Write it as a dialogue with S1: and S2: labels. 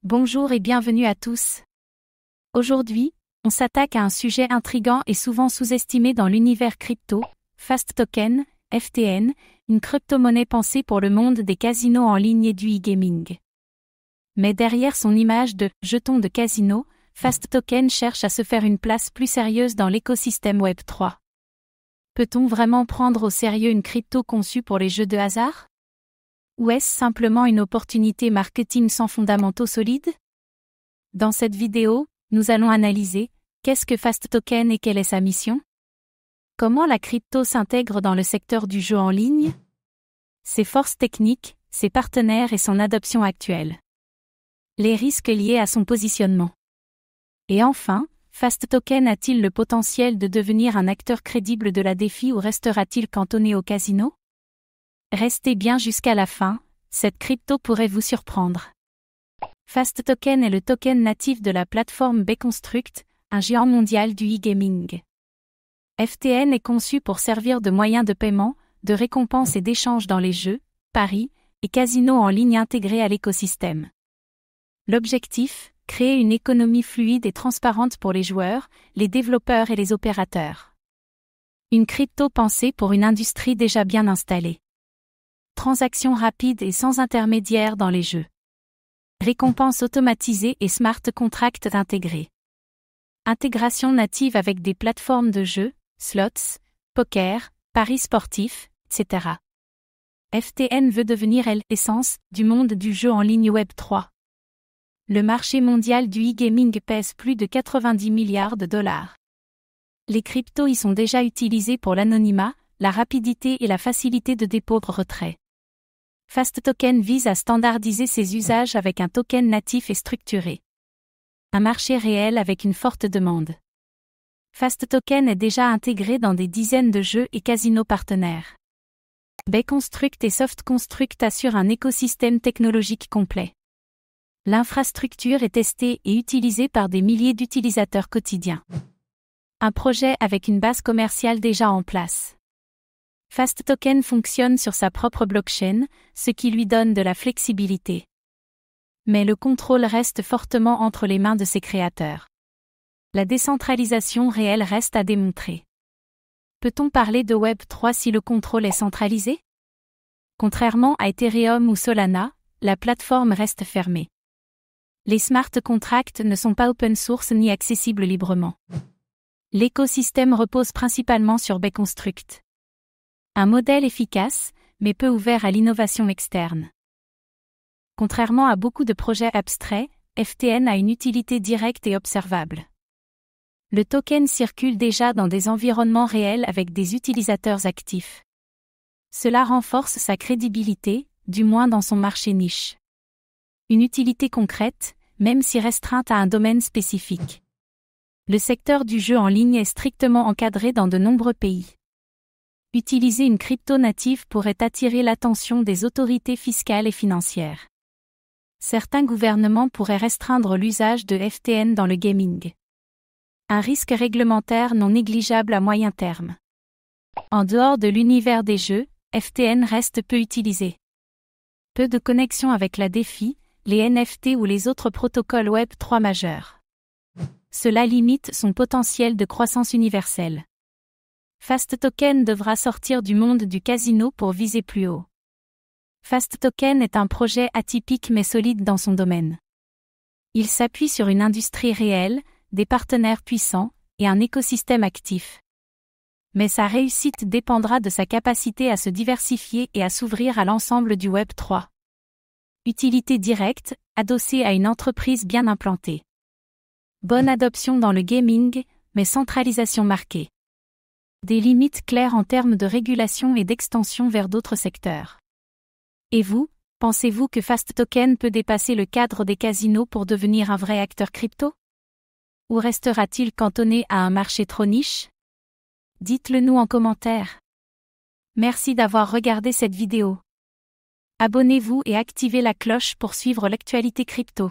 S1: Bonjour et bienvenue à tous. Aujourd'hui, on s'attaque à un sujet intriguant et souvent sous-estimé dans l'univers crypto, Fast Token, FTN, une crypto-monnaie pensée pour le monde des casinos en ligne et du e-gaming. Mais derrière son image de « jeton de casino », Fast Token cherche à se faire une place plus sérieuse dans l'écosystème Web3. Peut-on vraiment prendre au sérieux une crypto conçue pour les jeux de hasard? Ou est-ce simplement une opportunité marketing sans fondamentaux solides? Dans cette vidéo, nous allons analyser qu'est-ce que Fast Token et quelle est sa mission? Comment la crypto s'intègre dans le secteur du jeu en ligne? Ses forces techniques, ses partenaires et son adoption actuelle. Les risques liés à son positionnement. Et enfin, Fast Token a-t-il le potentiel de devenir un acteur crédible de la DeFi ou restera-t-il cantonné au casino? Restez bien jusqu'à la fin, cette crypto pourrait vous surprendre. Fast Token est le token natif de la plateforme Bconstruct, un géant mondial du e-gaming. FTN est conçu pour servir de moyen de paiement, de récompense et d'échange dans les jeux, paris et casinos en ligne intégrés à l'écosystème. L'objectif, créer une économie fluide et transparente pour les joueurs, les développeurs et les opérateurs. Une crypto pensée pour une industrie déjà bien installée. Transactions rapides et sans intermédiaire dans les jeux. Récompenses automatisées et smart contracts intégrés. Intégration native avec des plateformes de jeux, slots, poker, paris sportifs, etc. FTN veut devenir l'essence du monde du jeu en ligne Web3. Le marché mondial du e-gaming pèse plus de 90 milliards de dollars. Les cryptos y sont déjà utilisés pour l'anonymat, la rapidité et la facilité de dépôt-retrait. Fast Token vise à standardiser ses usages avec un token natif et structuré. Un marché réel avec une forte demande. Fast Token est déjà intégré dans des dizaines de jeux et casinos partenaires. Bconstruct et SoftConstruct assurent un écosystème technologique complet. L'infrastructure est testée et utilisée par des milliers d'utilisateurs quotidiens. Un projet avec une base commerciale déjà en place. Fast Token fonctionne sur sa propre blockchain, ce qui lui donne de la flexibilité. Mais le contrôle reste fortement entre les mains de ses créateurs. La décentralisation réelle reste à démontrer. Peut-on parler de Web3 si le contrôle est centralisé? Contrairement à Ethereum ou Solana, la plateforme reste fermée. Les smart contracts ne sont pas open source ni accessibles librement. L'écosystème repose principalement sur Bconstruct. Un modèle efficace, mais peu ouvert à l'innovation externe. Contrairement à beaucoup de projets abstraits, FTN a une utilité directe et observable. Le token circule déjà dans des environnements réels avec des utilisateurs actifs. Cela renforce sa crédibilité, du moins dans son marché niche. Une utilité concrète, même si restreinte à un domaine spécifique. Le secteur du jeu en ligne est strictement encadré dans de nombreux pays. Utiliser une crypto native pourrait attirer l'attention des autorités fiscales et financières. Certains gouvernements pourraient restreindre l'usage de FTN dans le gaming. Un risque réglementaire non négligeable à moyen terme. En dehors de l'univers des jeux, FTN reste peu utilisé. Peu de connexion avec la DeFi, les NFT ou les autres protocoles Web3 majeurs. Cela limite son potentiel de croissance universelle. Fast Token devra sortir du monde du casino pour viser plus haut. Fast Token est un projet atypique mais solide dans son domaine. Il s'appuie sur une industrie réelle, des partenaires puissants, et un écosystème actif. Mais sa réussite dépendra de sa capacité à se diversifier et à s'ouvrir à l'ensemble du Web3. Utilité directe, adossée à une entreprise bien implantée. Bonne adoption dans le gaming, mais centralisation marquée. Des limites claires en termes de régulation et d'extension vers d'autres secteurs. Et vous, pensez-vous que Fast Token peut dépasser le cadre des casinos pour devenir un vrai acteur crypto? Ou restera-t-il cantonné à un marché trop niche? Dites-le nous en commentaire. Merci d'avoir regardé cette vidéo. Abonnez-vous et activez la cloche pour suivre l'actualité crypto.